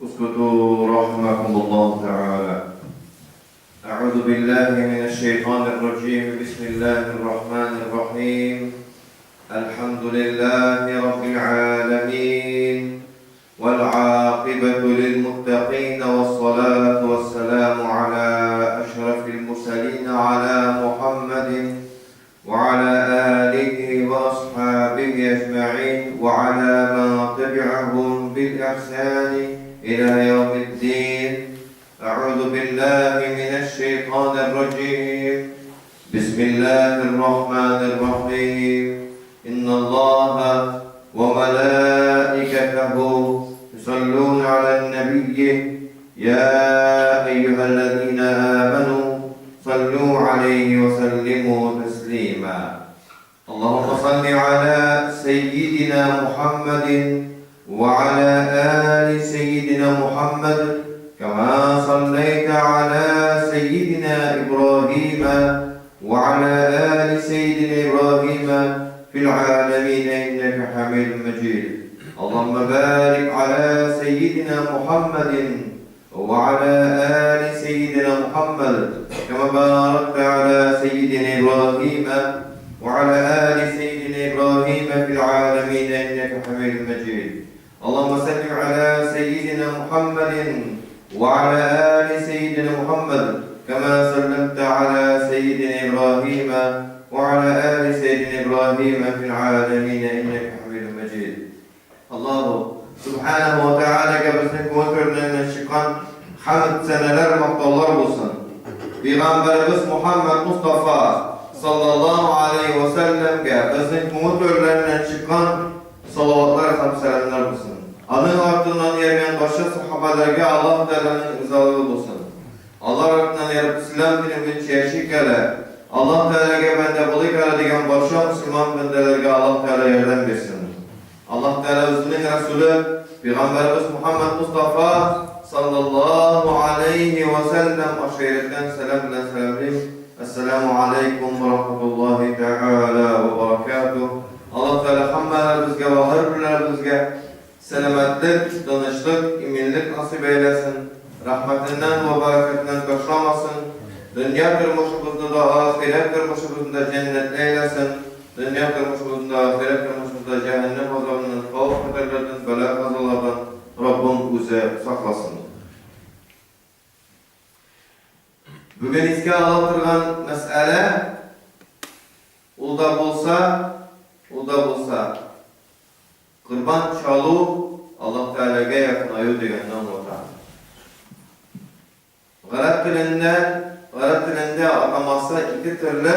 اسكتوا رحمكم الله تعالى. أعوذ بالله من الشيطان الرجيم. بسم الله الرحمن الرحيم. الحمد لله رب العالمين والعاقبة للمتقين والصلاة والسلام على أشرف المرسلين على محمد وعلى آله وأصحابه أجمعين وعلى من تبعهم بالإحسان إلى يوم الدين. أعوذ بالله من الشيطان الرجيم. بسم الله الرحمن الرحيم. إن الله وملائكته يصلون على النبي يا أيها الذين آمنوا صلوا عليه وسلموا تسليما. اللهم صل على سيدنا محمد وعلى آل سيدنا محمد كما صليت على سيدنا إبراهيم وعلى آل سيدنا إبراهيم في العالمين إنك حميد مجيد. اللهم بارك على سيدنا محمد وعلى آل سيدنا محمد كما باركت على سيدنا إبراهيم وعلى آل سيدنا إبراهيم في العالمين إنك حميد مجيد. اللهم صل على سيدنا محمد وعلى آل سيدنا محمد كما سلمت على سيدنا إبراهيم وعلى آل سيدنا إبراهيم في العالمين إنك حميد مجيد. الله سبحانه وتعالى bizning ko'rgandan chiqqan hamd sanalar maqtovlar bo'lsin. Payg'ambarimiz Muhammad Mustafa sallallohu alayhi va sallamga bizning ko'rgandan chiqqan salavatlar ham salamlar bo'lsin. Onun ardından yergen başka sahabelerge Allah Teala'nın rızalığı olsun. Allah ardından yarıp İslam dinin çeşikele Allah Teala'ge bende bulik ara degen başka Müslüman bendelerge Allah Teala yerden versin. Allah Teala özünün Resulü Peygamberimiz Muhammed Mustafa sallallahu aleyhi ve sellem aşiretten selamla selamlayayım. Esselamu aleyküm ve rahmetullahi teala ve berekatuhu. Allah Teala hammalar bizge ve hırlar bizge selametlik, danışlık, iminlik nasip eylesin. Rahmetinden ve bereketinden kaçramasın. Dünya kırmışımızda da ahiret kırmışımızda cennet eylesin. Dünya kırmışımızda ahiret kırmışımızda cehennem azabından, kavf kaderlerden, bela kazalardan Rabbim bize saklasın. Bugün iske anlatırgan mesele ulda bulsa Kurban çalu Allah Teala'ya yakın ayı degenden olsa. Arap dilinde ataması iki türlü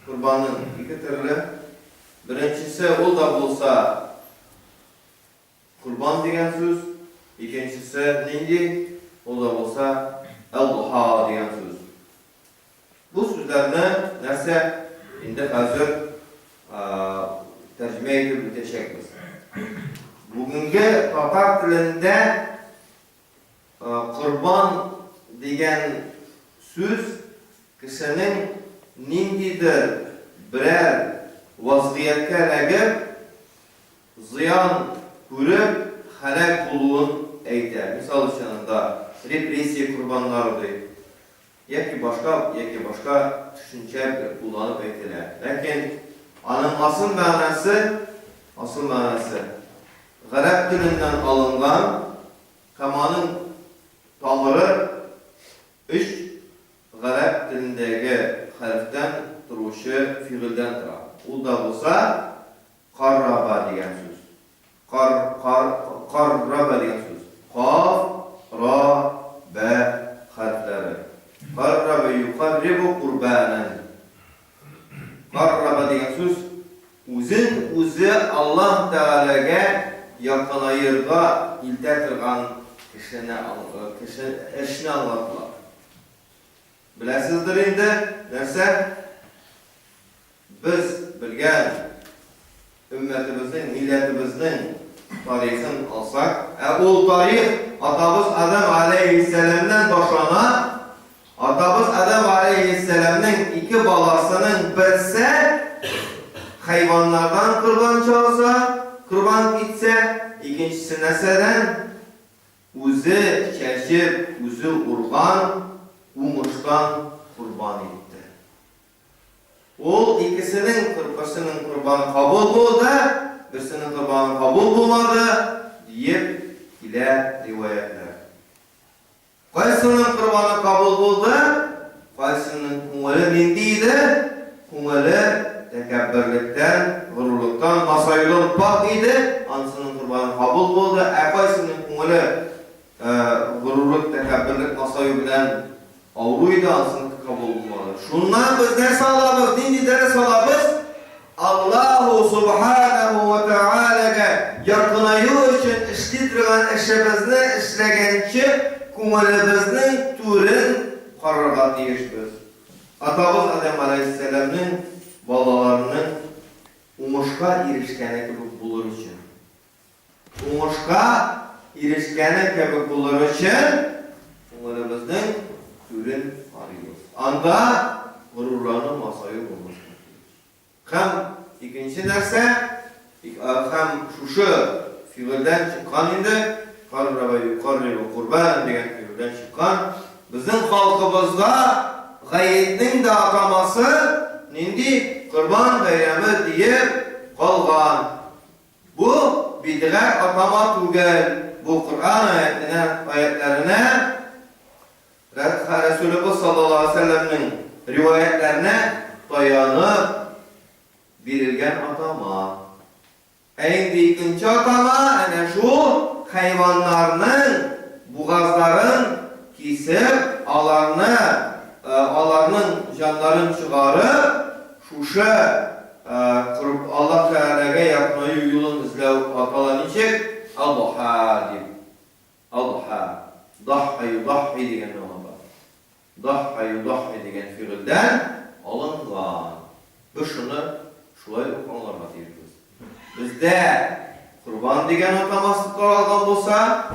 kurbanın iki türlü. Birincisi ul da bulsa kurban degen söz. İkincisi nindi ul da bulsa el-duha degen söz. Bu sözlerini nerse indi hazır tercüme edip bitecekmiz. Bugünkü Tatar dilinde kurban degen söz kişinin nindidir birer vaziyetke legip ziyan görüp halak buluğun eyter. Misal içinde represiye kurbanları değil. Yeki başka düşünce kullanıp eytiler. Lakin anın asıl manası Arap dilinden alıngan kamanın tamırı 3 Arap dilindeki harften duruşu fiilden durar. O da olsa qarraba degen söz. Qarraba degen söz. Qaf, ra, ba harfleri. Qarraba yuqarribu qurbanan. Qarraba degen söz Özü Allah Teala'ga yakınayırga iltetirgan kişini anlattılar. Bilesizdir indi, nerse biz bilgen ümmetimizin, milletimizin tarihini alsak, o tarih atamız Adem Aleyhisselam'dan başlana, atamız Adem Aleyhisselam'ın iki balasının birisi hayvanlardan kurban çalsa, kurban gitse, ikincisi neseden Үзе чәчеп, үзе урган уңыштан курбан итте. Ул икесенең курбаны кабул булды, берсенең курбаны кабул булмады дип килә риваятлар. Кайсының курбаны кабул булды, кайсының күңеле нинди иде? Күңеле тәкәбберлектән, горурлыктан, масайлыктан пак иде, анысының курбаны кабул булды. Кайсының күңеле горурлык, тәкәбберлек, масаю белән авыру иде, анысының кабул булмады. Шуннан без нәрсә алабыз? Нинди дәрес алабыз? Аллаһу субханаһу ва таалагә якынаю өчен эшли торган эшебезне эшләгәнче күңелебезнең түрен карарга тиешбез. Атабыз Адәм алейһиссәламның балаларының уңышка ирешкәне кебек булыр өчен, уңышка ирешкәне кебек булыр өчен күңелебезнең түрен карыйбыз. Анда горурлану, масаю булмасын. Һәм икенче нәрсә, һәм шушы фигыльдән чыккан инде, каррабу курбан дигән фигыльдән чыккан, безнең халкыбызда гаетнең дә атамасы нинди? Курбан бәйрәме дип калган. Бу бидгать атама түгел. Бу Кур'ан аятләренә Resulullah sallallahu aleyhi ve sellem'nin rivayetlerine dayanıp verilgen atama. Endi ikinci atama şu hayvanlarının boğazların kesip alarının canlarını çıkarıp şuşa Allah Teala'ya yapmayı yolun izlev atalan için Allah'a deyip Allah'a Dahhi degen ona var. Dahhi degen fiilden alıngan. Biz şunu şulay okanlarga deyiriz. Bizde kurban degen ataması taralgan bolsa,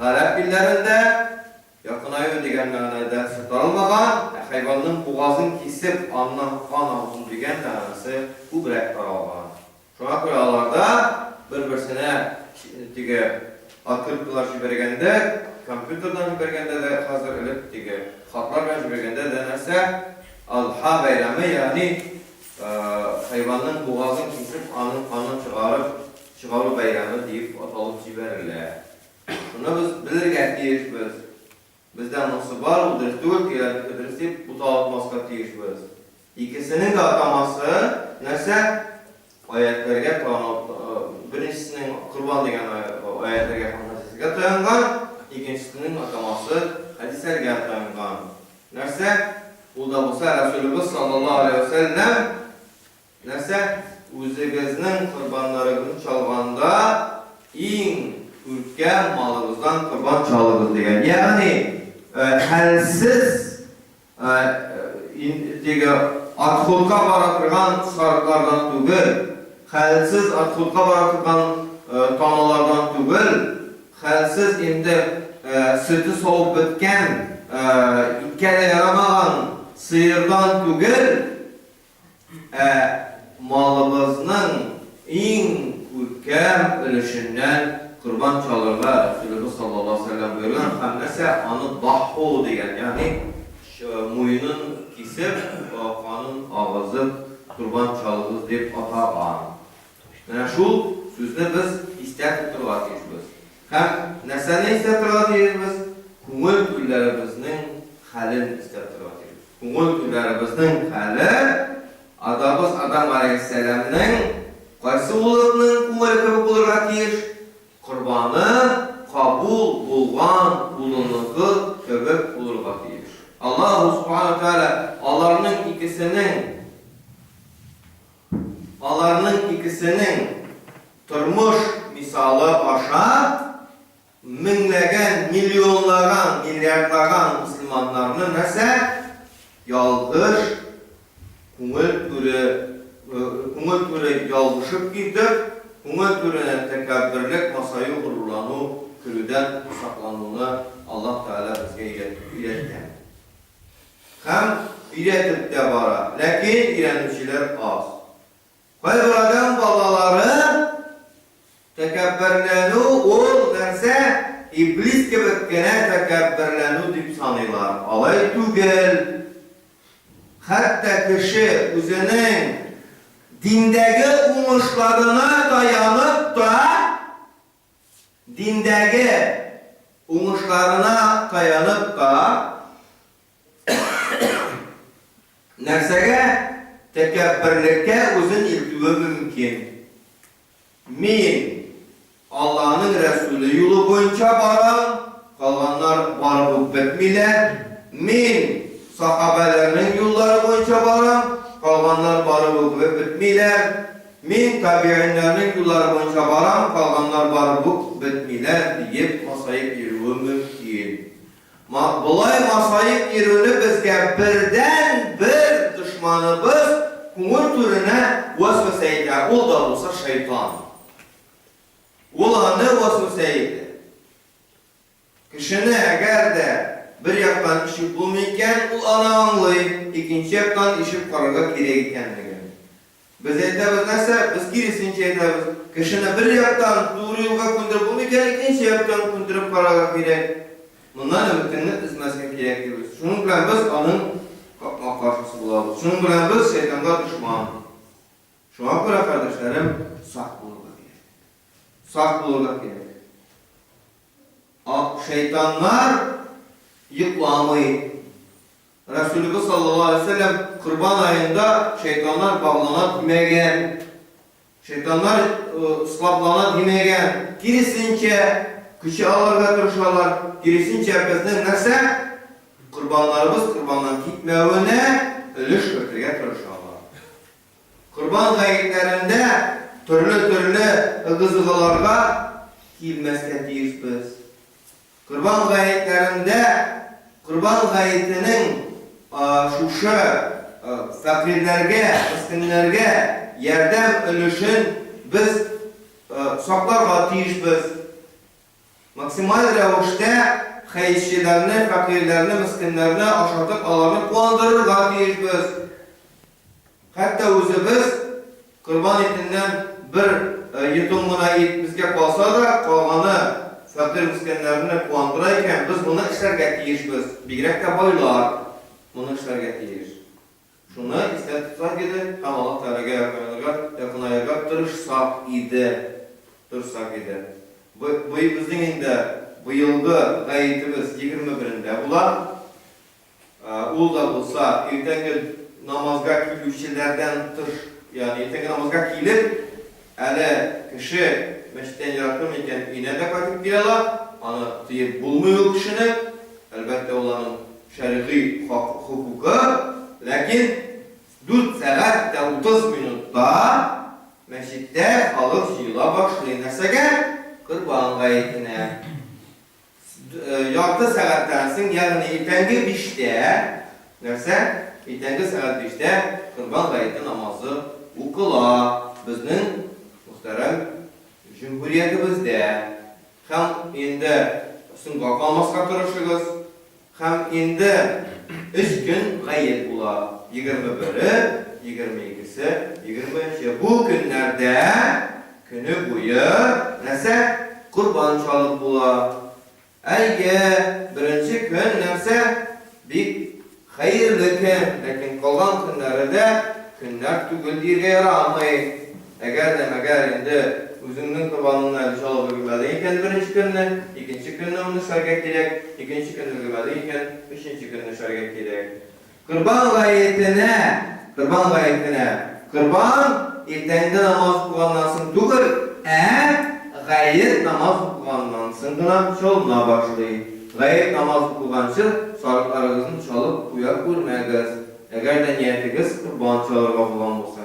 Arap dillerinde yakınayı degen manada taralmagan, hayvanın boğazın kesip andan kan alsın degen manası bu birek taralgan. Şuna koyalarda bir-birsine atkırıklar jibergende, kompüterden jibergende de hazır elip hatlar jibergende de нәрсә Adha bayramı yani hayvanın boğazın kesip anın çıgarı bayramı deyip atalıp jiberirler. Şunu biz bilirgen tiyişbiz. Bizden nasıl var, o dürtüğü kilerip bu dağıtmaska tiyişbiz. İkisinin de ataması нәрсә ayetlerge birincisinin kurban degen ayetlerge hadislerge dayangan, ikincisinin ataması hadislerge dayangan. Нәрсә? Bu da olsa Resulullah sallallahu aleyhi ve sellem нәрсә? Үзегезнең kurbanlarını çalganda иң өлкән малыгыздан kurban çalыгыз degen. Yani хәлсез atxulqa bara turgan sarıqlardan түгел, хәлсез atxulqa bara turgan tanalardan түгел, хәлсез indi sütü soğup bitken, itkələ yaramağan sıyırdan түгел, malımızın iň ülkəm ülüşündən kurban çalırlar. Resulullah sallallahu aleyhi ve sellem buyurgan, hem nəsə anı dahhu degen, yani muyunun kesip, kanın ağzı kurban çalığız deyip atağan. Yani şu sözünü biz istəyət tuturlar deyişimiz. Hem nəsəni istəyət tuturlar deyişimiz? Kungul tüllərimizin xəlin istəyət tuturlar deyişimiz. Kungul tüllərimizin xəli Adabız Adam aleyhisselamның qaysı olurunun kungul köpük olurlar deyiş? Kurbanı kabul bulgan bulunluğu köpük olurlar deyiş. Allah subhanahu wa ta'ala alarının ikisinin turmuş misalı aşa minləgən, milyonlagan, milyardlagan Müslümanlarının nəsə yalğış, kungul türü yalğışıp gidip, kungul türüne tekabbirlik, masayı gururlanu, külüden saklanını Allah Teala bizge iletken. Hem iletip de bara, lakin ilenmişler az. Kaybradan balaları tekabbirlenu ol derse iblis gibi gene tekebbürlenu dip sanıyorlar. Alay tügel. Hatta kişi özünün dindeki umuşlarına dayanıp da nersege tekebbürlükke özün iltüvü mümkün. Min Allah'ın Resulü yolu boyunca varan, kalanlar varıp bitmiler. Min sahabelerinin yolları boyunca varan, kalanlar varıp bitmiler. Min tabi'inlerinin yolları boyunca varan, kalanlar varıp bitmiler deyip masayip yürüvü mümkün. Bulay masayip yürüvü bizge birden bir düşmanımız kumul türüne vesveseydi. O da olsa şeytan. Olanı vesveseydi. Kişini eğer de bir yaktan işi bulmayken o ana anlayıp ikinci yaktan işi paraga kireye kendine. Biz etmemiz neyse, biz kirisince etmemiz. Kişini bir yaktan doğru yolga kundurup bulmayken ikinci yaktan kundurup paraga kireye. Bundan ümitini izmesine kireye diyoruz. Şunun bilen biz onun karşısı bulalım. Şunun bilen biz şeytanlar düşman. Şuna göre kardeşlerim, sağ bulurlar gerek. Sağ bulurlar gerek. Şeytanlar yıklamayı. Resulullah sallallahu aleyhi ve sellem Kurban ayında şeytanlar bağlana demegen, şeytanlar ıslaplana demegen, girisince kişi alırga duruşarlar, girisince bizden neyse kurbanlarımız kurbandan gitmevine ölüş götürge duruşarlar. Kurban gayetlerinde türlü ıgızıgılarga kilmezken deyiz biz. Kurban gayetlerinde kurban gayetinin şuşu fakirlerge, miskinlerge yardım ölüşün biz saklarga deyiz biz. Maksimal revişte xeyişçilerini, fakirlerini, miskinlerini aşatıp alanı kuandırırga deyiz biz. Hatta özümüz kurban etinden bir yutumuna et bizge kalsa da kalganı fakir miskinlerini kuandırayken biz bunu işlerge deyiz biz. Bigrek de boylar bunu işlerge deyiz. Şunu ister tutsak idi, hem Allah Teala'ga yakınayarga tırışsak idi. Bu bizden indi bu yılgı gayetimiz 21'inde bular. Ul da bulsa ertengi namazga kiluvchilardan tır, yani ertengi namazga kilib, ali kişi meşitten yaratım iken inede qaytib kelala, ana tiyib bulmuyor kişini, elbette olanın şer'i hukuku, lakin 4 saat ve 30 minutta meşitte halık yıla başlayın. Nesege? Kurban gayetine. 6 saattan so'ng, yani ertengi 5'te, nerse? Ertengi saat 5'te kurban gayeti namazı o'qila. Bizning muhtaram Cumhuriyatimizda ham endi sunga qolmasga turishimiz, ham endi 3 kun gayet bo'lar. 21'i, 22'si, 23'i. Bu günlerde günü boyu nese kurbançalık bo'lar. Eğer birinci gün nese bir hayırlı gün, lakin kalan günlerde günler tügül dirge yaramayı. Eğer endi özünün kurbanını çalıp bilmediyken birinci günü, ikinci günü onu şarkı gerek, ikinci günü bilmediyken üçüncü günü şarkı gerek. Kurban gayetine, kurban ertende namaz kılgandan so'ng tugul, gayet namaz kılgandan so'ng gina çalına başlayın. Gayet namaz kılgancha sarıklarınızın çalıp uya ko'rmagiz. Eğer de niyetiniz kurban çalırga bo'lgan bo'lsa.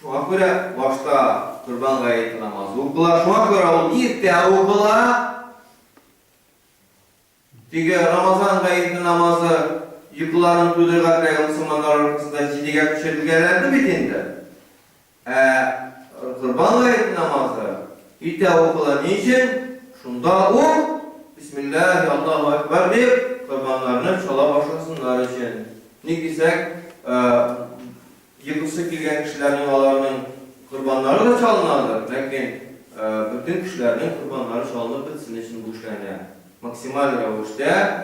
Şuna göre başta kurban gayeti namazı o'qila, şuna göre o erta o'qila. Tege Ramazan gayeti namazı yıkıların tuydurgatlayan Müslümanlar arasında ciddiye düşürülgelerdi bitindi. Kurban gayeti namazı erta o'qila niçin? Şunda o Bismillah, Allahu Ekber deyip kurbanlarını çala başlasınlar için. Ne desek, yıkısı kelgen kişilerin yuvalarının kurbanları da çalınadır. Lakin bütün kişilerin kurbanları çalınıp bitsin için bu işlerine maksimal rəvişdə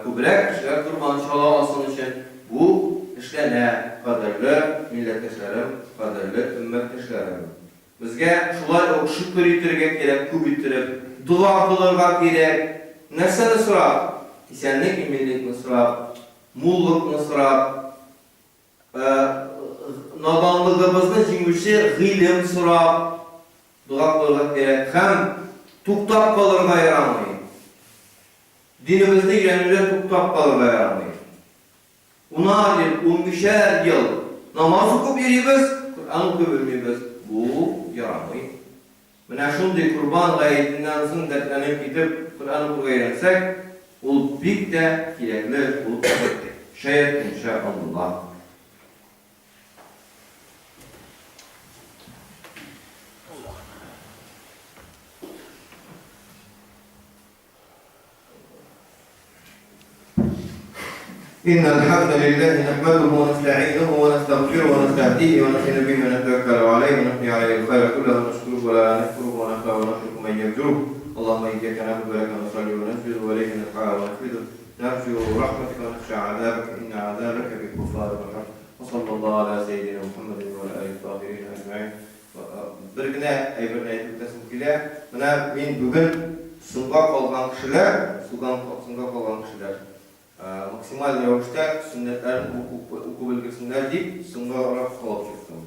kübrək kişiler kurban çala alsın için bu işlerine kadarlı milletleşlerim, kadarlı ümmetleşlerim. Bizge şulay okşuk üretirge gerek, küp üretirip, dua kılırga gerek, nesini sırap, isenlik eminlikini sırap, mullukni sırap, nadanlığımızın jingüşü g'ilim sırap, dua kılırga gerek, hem tuktap kalırga yaramayın. Dinimizde girenler tuktap kalırga yaramayın. 10 yıl, 15 yıl namaz okup yeriyiz, Kur'an okup vermeyimiz. Bu yaramayın. Mena şunday kurban gayetinden soň dertlenip gidip Kur'an okup öğrensek, ol bik de kerakli olup ketdi. Şayet inşallah. إن الحمد لله نحمده ونستعينه ونستغفره ونستهديه ونؤمن به ونتوكل عليه ونثني عليه الخير كله ونشكره ولا نكفره ونخلع ونترك من يفجره اللهم إياك نعبد ولك نصلي ونسجد وإليك نسعى ونسجد نرجو رحمتك ونخشى عذابك إن عذابك بالكفار والحق وصلى الله على سيدنا محمد وعلى آله الطاهرين أجمعين. Bir güne bir ayetlikte sınıfıyla men bugün sınıfa kalgan kişiler, maksimal rəvişdə sünnətlərin oku bilgisinlər deyib, sınqa olaraq qalıb çıxdım.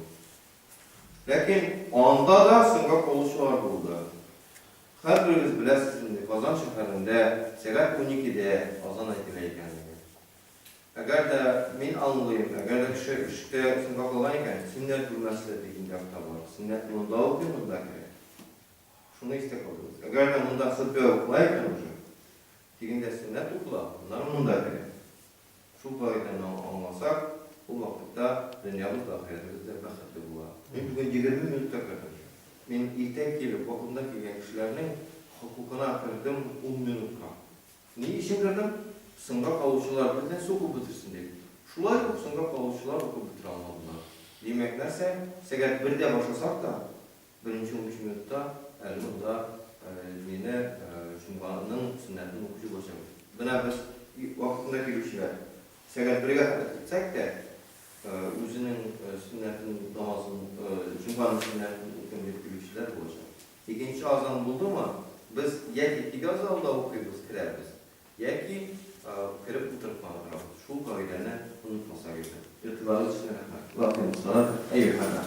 Lakin anda da sınqa oluşlar oldu. Hər biriniz biləsiniz, Qazan şəhərində saat 12-də azan ediləyikəndir. Əgər də men anlayım, əgər də kişi işdə sınqa qalan ikən, sünnət bilməsi də deyildə var. Sünnət bunda oxuyun, bunda gerek. Şunu istək oluruz. Əgər də bunda sıdbə oxulayken Diginde sünnet okula, bunların bunda gerek. Şu baydan anlasak, bu vakitte dünyamız da ahiretimizde bəxtli bular. Ben bugün 20 minutda kadar. Ben ilten gelip, vakında gelen kişilerin hukukuna akırdım 10 minutka. Niye işin kırdım? Sınga kavuşular birden sokup bitirsin deyip. Şulay yok, sınga kavuşular okup bitir anladılar. Demek neyse, segat bir de başlasak da, birinci 13 minutta, elimizde yine Cumhur'un sünnetini okuyucu başlamış. Buna biz vaktindeki kişiler saat 1'e gitsek de özünün sünnetinin namazının, Cumhur'un sünnetini okuyan kişiler olacak. İkinci azan buldu mu, biz ya ki 2 azalda okuyuyoruz, kireriz. Ya ki kirip oturtmalıdır. Şu kaydını unutmasak yeter. İrtibarlı için rahmet. Allah'ın sana eyvallah.